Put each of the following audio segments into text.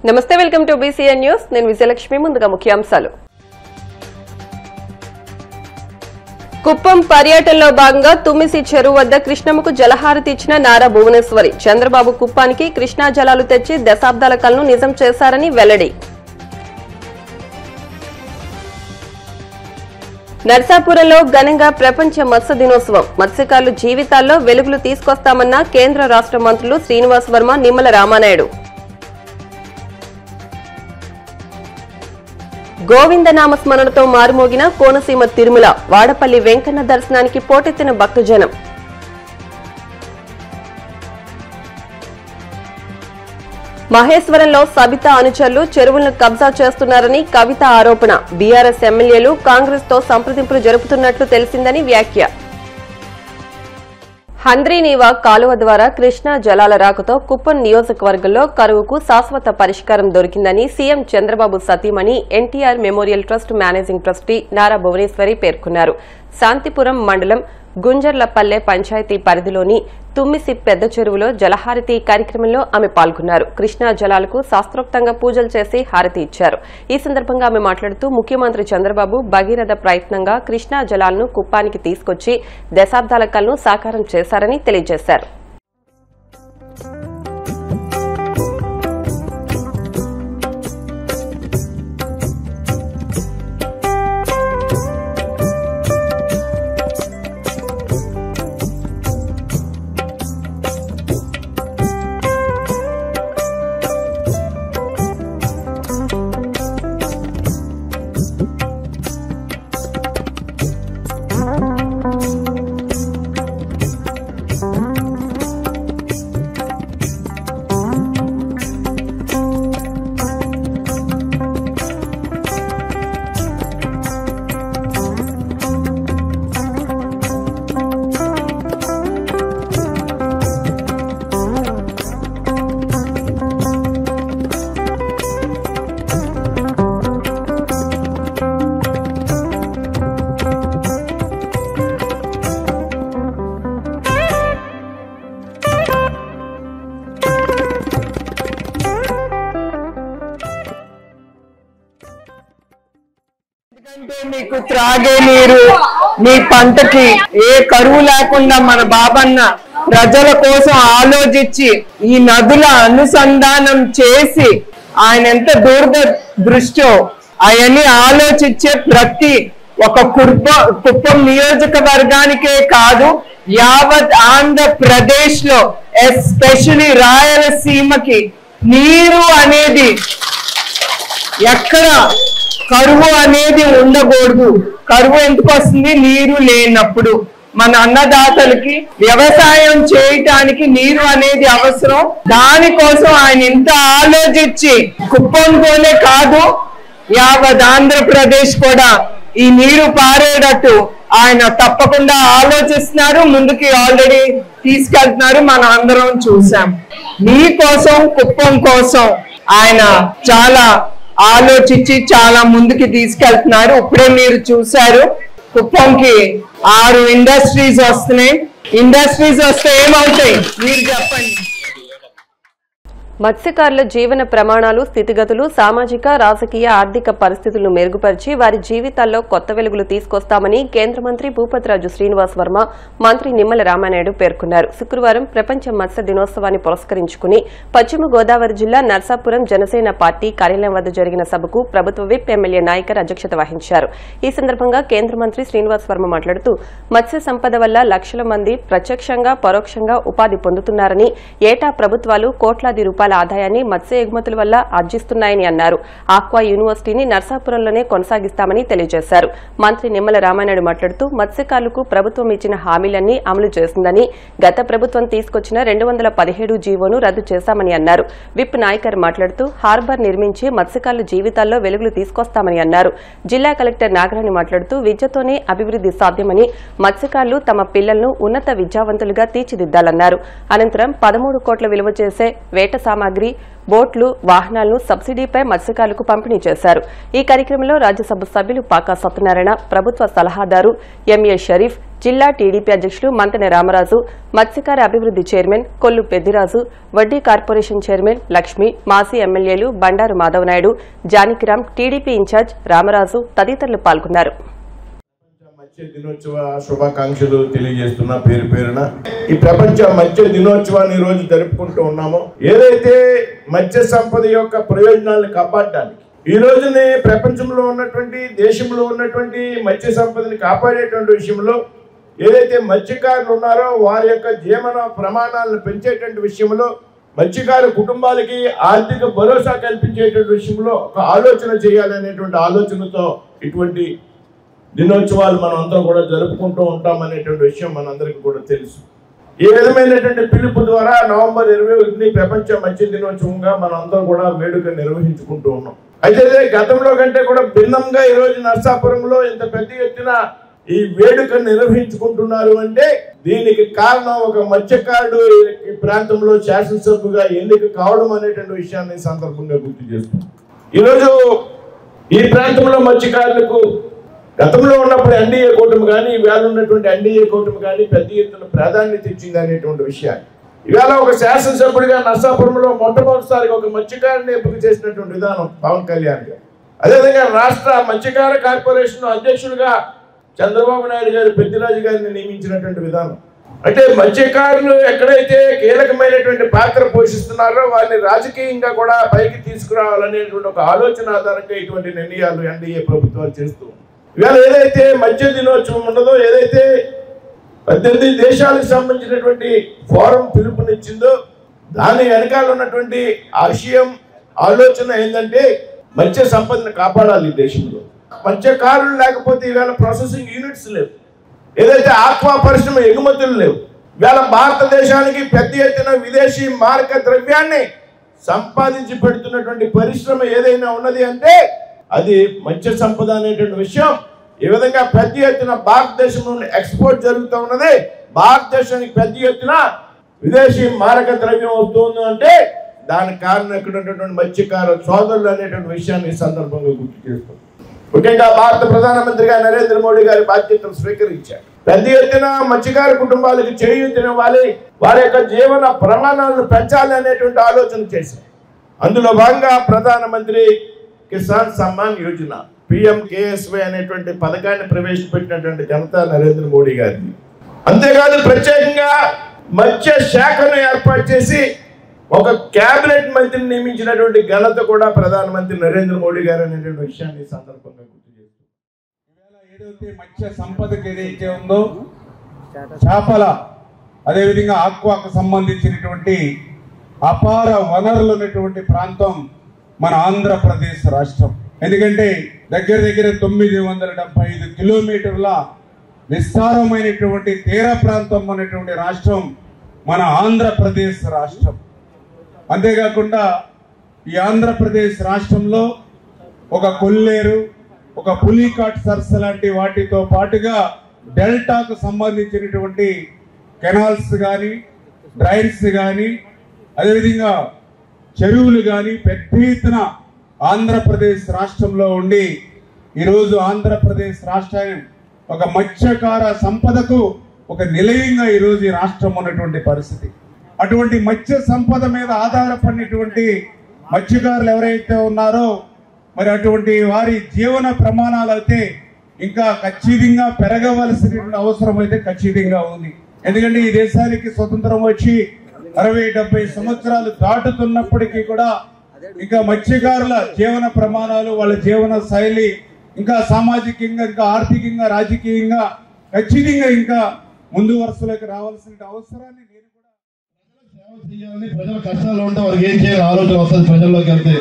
నమస్తే, welcome to BCN news. నేను విజయలక్ష్మి. ముందుగా ముఖ్యాంశాలు. కుప్పం పర్యటనలో భాగంగా తుమ్మిసి చెరువు వద్ద కృష్ణమ్మకు జలహారతి ఇచ్చిన నారా భువనేశ్వరి. చంద్రబాబు కుప్పానికి కృష్ణా జలాలు తెచ్చి దశాబ్దాల కలను నిజం చేశారని వెల్లడి. నర్సాపురంలో ఘనంగా ప్రపంచ మత్స్య దినోత్సవం. మత్స్యకారుల జీవితాల్లో వెలుగులు తీసుకొస్తామన్న కేంద్ర రాష్ట్ర మంత్రులు శ్రీనివాస్ వర్మ, నిమ్మల రామానాయుడు. గోవిందనామస్మరణతో మారుమోగిన కోనసీమ తిరుమల. వాడపల్లి వెంకన్న దర్శనానికి పోటెత్తిన భక్తజనం. మహేశ్వరంలో సబితా అనుచరులు చెరువులను కబ్జా చేస్తున్నారని కవిత ఆరోపణ. బీఆర్ఎస్ ఎమ్మెల్యేలు కాంగ్రెస్ తో సంప్రదింపులు జరుపుతున్నట్లు తెలిసిందని వ్యాఖ్య. హంద్రీనీవా కాలువ ద్వారా కృష్ణా జలాల రాకతో కుప్పం నియోజకవర్గంలో కరువుకు శాశ్వత పరిష్కారం దొరికిందని సీఎం చంద్రబాబు సతీమణి NTR memorial trust managing trustee Nara Bhuvaneswari పేర్కొన్నారు. శాంతిపురం మండలం గుంజర్లపల్లె పంచాయతీ పరిధిలోని తుమ్మిసి పెద్ద చెరువులో జలహారతి కార్యక్రమంలో ఆమె పాల్గొన్నారు. కృష్ణా జలాలకు శాస్త్రోక్తంగా పూజలు చేసి హారతి ఇచ్చారు. ఈ సందర్భంగా ఆమె మాట్లాడుతూ ముఖ్యమంత్రి చంద్రబాబు భగీరథ ప్రయత్నంగా కృష్ణా జలాలను కుప్పానికి తీసుకొచ్చి దశాబ్దాల కలను సాకారం చేశారని తెలియజేశారు. మీకు త్రాగే నీరు, మీ పంటకి ఏ కరువు లేకుండా మన బాబన్న ప్రజల కోసం ఆలోచించి ఈ నదుల అనుసంధానం చేసి ఆయన ఎంత దూరదృష్టో అవన్నీ ఆలోచించే ప్రతి ఒక కుప్పం నియోజకవర్గానికే కాదు, యావత్ ఆంధ్రప్రదేశ్ లో ఎస్పెషలీ రాయలసీమకి నీరు అనేది ఎక్కడ కరువు అనేది ఉండకూడదు. కరువు ఎందుకు వస్తుంది? నీరు లేనప్పుడు. మన అన్నదాతలకి వ్యవసాయం చేయటానికి నీరు అనేది అవసరం. దానికోసం ఆయన ఇంత ఆలోచించి కుప్పంతోనే కాదు యావత్ ఆంధ్రప్రదేశ్ కూడా ఈ నీరు పారేటట్టు ఆయన తప్పకుండా ఆలోచిస్తున్నారు. ముందుకి ఆల్రెడీ తీసుకెళ్తున్నారు. మనం అందరం చూసాం. మీకోసం, కుప్పం కోసం ఆయన చాలా ఆలోచించి చాలా ముందుకి తీసుకెళ్తున్నారు. ఇప్పుడే మీరు చూశారు, కుప్పంకి 6 ఇండస్ట్రీస్ వస్తున్నాయి. ఇండస్ట్రీస్ వస్తే ఏమవుతాయి మీరు చెప్పండి. మత్స్యకారుల జీవన ప్రమాణాలు, స్థితిగతులు, సామాజిక, రాజకీయ, ఆర్థిక పరిస్థితులను మెరుగుపరిచి వారి జీవితాల్లో కొత్త వెలుగులు తీసుకొస్తామని కేంద్ర మంత్రి భూపతిరాజు శ్రీనివాస్ వర్మ, మంత్రి నిమ్మల రామానాయుడు పేర్కొన్నారు. శుక్రవారం ప్రపంచ మత్స్య దినోత్సవాన్ని పురస్కరించుకుని పశ్చిమ గోదావరి జిల్లా నర్సాపురం జనసేన పార్టీ కార్యాలయం వద్ద జరిగిన సభకు ప్రభుత్వ విప్ ఎమ్మెల్యే నాయకర్ అధ్యక్షత వహించారు. ఈ సందర్భంగా కేంద్ర మంత్రి శ్రీనివాస్ వర్మ మాట్లాడుతూ మత్స్య సంపద వల్ల లక్షల మంది ప్రత్యక్షంగా, పరోక్షంగా ఉపాధి పొందుతున్నారని, ఏటా ప్రభుత్వాలు కోట్లాది రూపాయల ఆదాయాన్ని మత్స్య ఎగుమతుల వల్ల ఆర్జిస్తున్నాయని అన్నారు. ఆక్వా యూనివర్సిటీని నర్సాపురంలోనే కొనసాగిస్తామని తెలియజేశారు. మంత్రి నిమ్మల రామానాయుడు మాట్లాడుతూ మత్స్యకారులకు ప్రభుత్వం ఇచ్చిన హామీలన్నీ అమలు చేస్తుందని, గత ప్రభుత్వం తీసుకొచ్చిన 217 జీవోను రద్దు చేశామని అన్నారు. విప్ నాయకర్ మాట్లాడుతూ హార్బర్ నిర్మించి మత్స్యకారుల జీవితాల్లో వెలుగులు తీసుకొస్తామని అన్నారు. జిల్లా కలెక్టర్ నాగరాణి మాట్లాడుతూ విద్యతోనే అభివృద్ది సాధ్యమని, మత్స్యకారులు తమ పిల్లలను ఉన్నత విద్యావంతులుగా తీర్చిదిద్దాలన్నారు. అనంతరం 13 కోట్ల విలువ చేసే వేట సామాగ్రి, బోట్లు, వాహనాలను సబ్సిడీపై మత్స్యకారులకు పంపిణీ చేశారు. ఈ కార్యక్రమంలో రాజ్యసభ సభ్యులు పాకా సత్యనారాయణ, ప్రభుత్వ సలహాదారు ఎంఏ షరీఫ్, జిల్లా టీడీపీ అధ్యక్షులు మంతెన రామరాజు, మత్స్యకార అభివృద్ది చైర్మన్ కొల్లు పెద్దిరాజు, వడ్డీ కార్పొరేషన్ చైర్మన్ లక్ష్మి, మాజీ ఎమ్మెల్యేలు బండారు మాధవనాయుడు, జానకిరాం, టీడీపీ ఇన్ఛార్జ్ రామరాజు తదితరులు పాల్గొన్నారు. మత్స్య దినోత్సవ శుభాకాంక్షలు తెలియజేస్తున్నా పేరు పేరున. ఈ ప్రపంచ మత్స్య దినోత్సవాన్ని ఈ రోజు జరుపుకుంటూ ఉన్నాము. ఏదైతే మత్స్య సంపద యొక్క ప్రయోజనాలను కాపాడడానికి ఈ రోజునే ప్రపంచంలో ఉన్నటువంటి దేశంలో ఉన్నటువంటి మత్స్య సంపదని కాపాడేటువంటి విషయంలో ఏదైతే మత్స్యకారులు ఉన్నారో వారి యొక్క జీవన ప్రమాణాలను పెంచేటువంటి విషయంలో మత్స్యకారు కుటుంబాలకి ఆర్థిక భరోసా కల్పించేటువంటి విషయంలో ఒక ఆలోచన చేయాలనేటువంటి ఆలోచనతో ఇటువంటి దినోత్సవాలు మనం అంతా కూడా జరుపుకుంటూ ఉంటాం అనేటువంటి విషయం మనందరికీ కూడా తెలుసు. ఈ విధమైనటువంటి పిలుపు ద్వారా నవంబర్ 21 ప్రపంచ మత్స్య దినోత్సవంగా మనం అందరూ కూడా వేడుక నిర్వహించుకుంటూ ఉన్నాం. అయితే గతంలో కంటే కూడా భిన్నంగా ఈ రోజు నర్సాపురంలో ఇంత పెద్ద ఎత్తున ఈ వేడుక నిర్వహించుకుంటున్నారు అంటే దీనికి కారణం ఒక మత్స్యకారుడు ఈ ప్రాంతంలో శాసనసభ్యుగా ఎన్నిక కావడం అనేటువంటి విషయాన్ని సందర్భంగా గుర్తు చేస్తున్నాం. ఈరోజు ఈ ప్రాంతంలో మత్స్యకారులకు గతంలో ఉన్నప్పుడు ఎన్డీఏ కూటమి కానీ ఇవాళ ఉన్నటువంటి ఎన్డీఏ కూటమి కానీ పెద్ద ఎత్తున ప్రాధాన్యత ఇచ్చింది అనేటువంటి విషయాన్ని ఇవాళ ఒక శాసనసభ్యుడిగా నర్సాపురంలో మొట్టమొదటిసారిగా ఒక మత్స్యకారుని ఎంపిక చేసినటువంటి విధానం పవన్ కళ్యాణ్ గారు. అదేవిధంగా రాష్ట్ర మత్స్యకార కార్పొరేషన్ అధ్యక్షుడిగా చంద్రబాబు నాయుడు గారు పెద్దిరాజు గారిని నియమించినటువంటి విధానం. అంటే మత్స్యకారులు ఎక్కడైతే కీలకమైనటువంటి పాత్ర పోషిస్తున్నారో వారిని రాజకీయంగా కూడా పైకి తీసుకురావాలనేటువంటి ఒక ఆలోచన ఆధారంగా ఇటువంటి నిర్ణయాలు ఎన్డీఏ ప్రభుత్వాలు చేస్తూ ఇవాళ ఏదైతే మత్స్య దినోత్సవం ఉన్నదో ఏదైతే 18 దేశాలకు సంబంధించినటువంటి ఫోరం పిలుపునిచ్చిందో దాని వెనకాల ఉన్నటువంటి ఆశయం ఆలోచన ఏంటంటే మత్స్య సంపదను కాపాడాలి. ఈ దేశంలో మత్స్యకారులు లేకపోతే ఇవాళ ప్రాసెసింగ్ యూనిట్స్ లేవు, ఏదైతే ఆక్వా పరిశ్రమ ఎగుమతులు లేవు. ఇవాళ భారతదేశానికి పెద్ద ఎత్తున విదేశీ మారక ద్రవ్యాన్ని సంపాదించి పెడుతున్నటువంటి పరిశ్రమ ఏదైనా ఉన్నది అంటే అది మత్స్య సంపద అనేటువంటి విషయం. ఈ విధంగా పెద్ద ఎత్తున భారతదేశంలో ఎక్స్పోర్ట్ జరుగుతూ ఉన్నది. భారతదేశానికి పెద్ద ఎత్తున విదేశీ మారక ద్రవ్యం వస్తుంది అంటే దానికి కారణం ఇక్కడ ఉన్నటువంటి మత్స్యకార సోదరులు అనేటువంటి విషయాన్ని ఈ సందర్భంగా గుర్తు చేస్తాం. ముఖ్యంగా భారత ప్రధానమంత్రిగా నరేంద్ర మోడీ గారి బాధ్యతలు స్వీకరించారు. పెద్ద ఎత్తున మత్స్యకార కుటుంబాలకు చేయూతనివ్వాలి, వారి యొక్క జీవన ప్రమాణాలను పెంచాలి అనేటువంటి ఆలోచన చేశారు. అందులో భాగంగా ప్రధానమంత్రి కిసాన్ సమ్మాన్ యోజన PMKSY అనేటువంటి పథకాన్ని ప్రవేశపెట్టినటువంటి ఘనత నరేంద్ర మోడీ గారిది. అంతేకాదు ప్రత్యేకంగా మత్స్య శాఖను ఏర్పాటు చేసి ఒక కేబినెట్ మంత్రిని నియమించినటువంటి ఘనత కూడా ప్రధానమంత్రి నరేంద్ర మోడీ గారు అనేటువంటి విషయాన్ని ఈ సందర్భంగా గుర్తు చేస్తారు. ఏదైతే మత్స్య సంపదకి ఏదైతే ఉందో చేపల అదేవిధంగా ఆక్వాకు సంబంధించినటువంటి అపార వనరులు ఉన్నటువంటి ప్రాంతం మన ఆంధ్రప్రదేశ్ రాష్ట్రం. ఎందుకంటే దగ్గర 975 కిలోమీటర్ల విస్తారమైనటువంటి తీర ప్రాంతం ఉన్నటువంటి రాష్ట్రం మన ఆంధ్రప్రదేశ్ రాష్ట్రం. అంతేకాకుండా ఈ ఆంధ్రప్రదేశ్ రాష్ట్రంలో ఒక కొల్లేరు, ఒక పులికాట్ సరస్స లాంటి వాటితో పాటుగా డెల్టాకు సంబంధించినటువంటి కెనాల్స్ కానీ డ్రైన్స్ కానీ అదేవిధంగా చెరువులు కానీ పెద్ద ఎత్తున ఆంధ్రప్రదేశ్ రాష్ట్రంలో ఉండి ఈరోజు ఆంధ్రప్రదేశ్ రాష్ట్రాన్ని ఒక మత్స్యకార సంపదకు ఒక నిలయంగా ఈరోజు ఈ రాష్ట్రం ఉన్నటువంటి పరిస్థితి. అటువంటి మత్స్య సంపద మీద ఆధారపడినటువంటి మత్స్యకారులు ఎవరైతే ఉన్నారో మరి అటువంటి వారి జీవన ప్రమాణాలు అయితే ఇంకా ఖచ్చితంగా పెరగవలసినటువంటి అవసరం అయితే ఖచ్చితంగా ఉంది. ఎందుకంటే ఈ దేశానికి స్వతంత్రం వచ్చి 60-70 సంవత్సరాలు దాటుతున్నప్పటికీ కూడా ఇంకా మత్స్యకారుల జీవన ప్రమాణాలు, వాళ్ళ జీవన శైలి ఇంకా సామాజికంగా, ఇంకా ఆర్థికంగా, రాజకీయంగా ఖచ్చితంగా ఇంకా ముందు వరుసలోకి రావాల్సిన అవసరాన్ని నేను కూడా సేవ చేయాలని, ప్రజల కష్టాలు ఉంటే వారికి ఏం చేయాలి ఆలోచన వస్తుంది ప్రజల్లోకి వెళ్తే.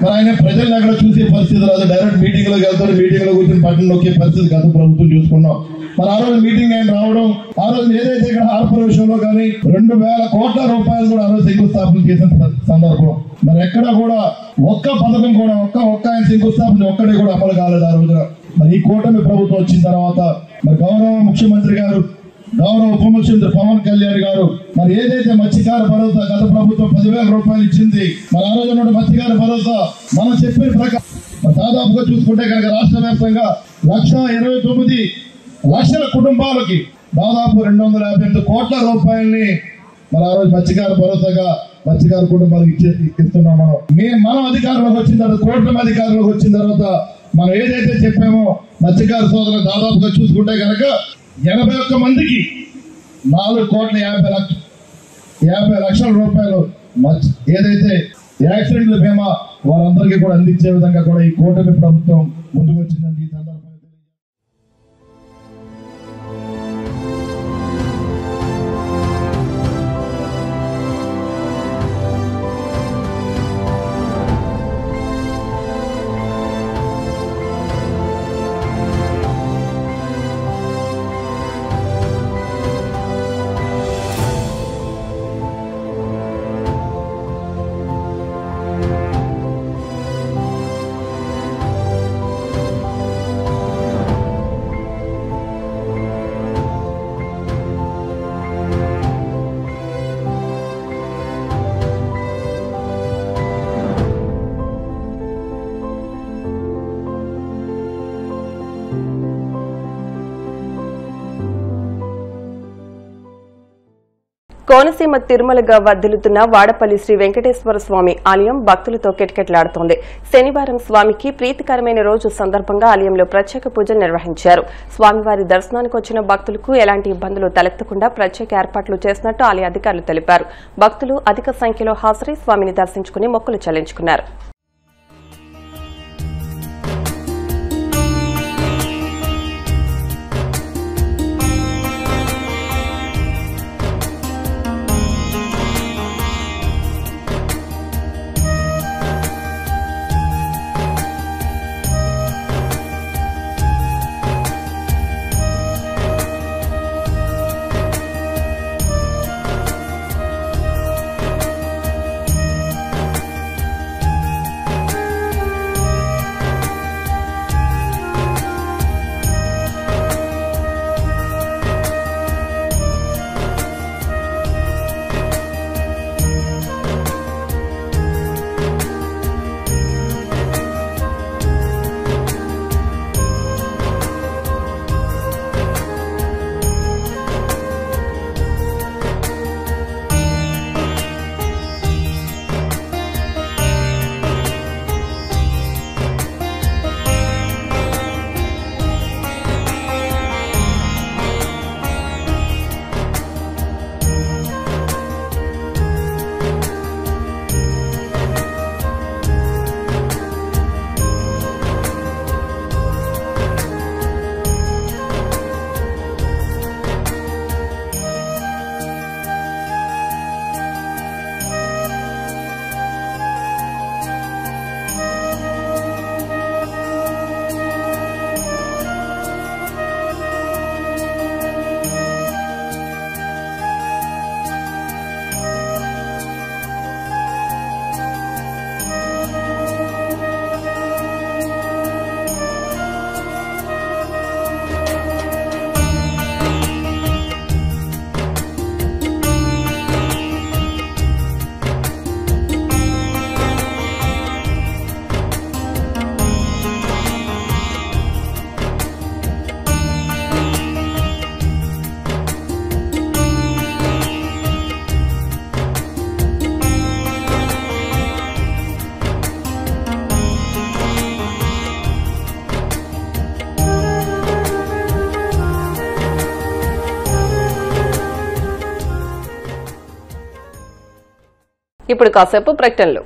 మరి ఆయన ప్రజల్ని అక్కడ చూసే పరిస్థితి రాదు. డైరెక్ట్ మీటింగ్ లోకి వెళ్తాడు, మీటింగ్ లో కూర్చొని పట్టణం నొక్కే పరిస్థితి గత ప్రభుత్వం చూసుకున్నాం. మరి ఆ రోజు మీటింగ్ ఆయన రావడం, ఆ రోజు ఏదైతే ఇక్కడ కార్పొరేషన్ లో కానీ 2000 కోట్ల రూపాయలు కూడా ఆ రోజు శంకుస్థాపన చేసిన సందర్భం. మరి ఎక్కడ కూడా ఒక్క పథకం కూడా ఒక్క ఆయన శంకుస్థాపన ఒక్కడే కూడా అమలు కాలేదు ఆ రోజున. మరి ఈ కూటమి ప్రభుత్వం వచ్చిన తర్వాత మరి గౌరవ ముఖ్యమంత్రి గారు, గౌరవ ఉప ముఖ్యమంత్రి పవన్ కళ్యాణ్ గారు మరి ఏదైతే మత్స్యకార భరోసా గత ప్రభుత్వం 10,000 రూపాయలు ఇచ్చింది, మరి ఆ రోజు మత్స్యకార భరోసా మనం చెప్పిన ప్రకారం దాదాపుగా చూసుకుంటే కనుక రాష్ట్ర వ్యాప్తంగా 1,29,00,000 కుటుంబాలకి దాదాపు 258 కోట్ల రూపాయల్ని మరి ఆ రోజు మత్స్యకార భరోసాగా మత్స్యకార కుటుంబాలకు ఇస్తున్నాం. మనం అధికారంలోకి వచ్చిన తర్వాత, కూటమి అధికారంలోకి వచ్చిన తర్వాత మనం ఏదైతే చెప్పామో మత్స్యకార సోదరులు దాదాపుగా చూసుకుంటే కనుక 81 మందికి 4,50,00,000 రూపాయలు ఏదైతే యాక్సిడెంట్ల బీమా వారందరికీ కూడా అందించే విధంగా కూడా ఈ కూటమి ప్రభుత్వం ముందుకు వచ్చిందండి. ఈ సందర్భంగా కోనసీమ తిరుమలగా వర్ధిల్లుతున్న వాడపల్లి శ్రీ వెంకటేశ్వర స్వామి ఆలయం భక్తులతో కిటకిటలాడుతోంది. శనివారం స్వామికి ప్రీతికరమైన రోజు సందర్భంగా ఆలయంలో ప్రత్యేక పూజలు నిర్వహించారు. స్వామివారి దర్శనానికి వచ్చిన భక్తులకు ఎలాంటి ఇబ్బందులు తలెత్తకుండా ప్రత్యేక ఏర్పాట్లు చేసినట్టు ఆలయ అధికారులు తెలిపారు. భక్తులు అధిక సంఖ్యలో హాజరై స్వామిని దర్శించుకుని మొక్కులు చెల్లించుకున్నారు. ఇప్పుడు కాసేపు ప్రకటనలు.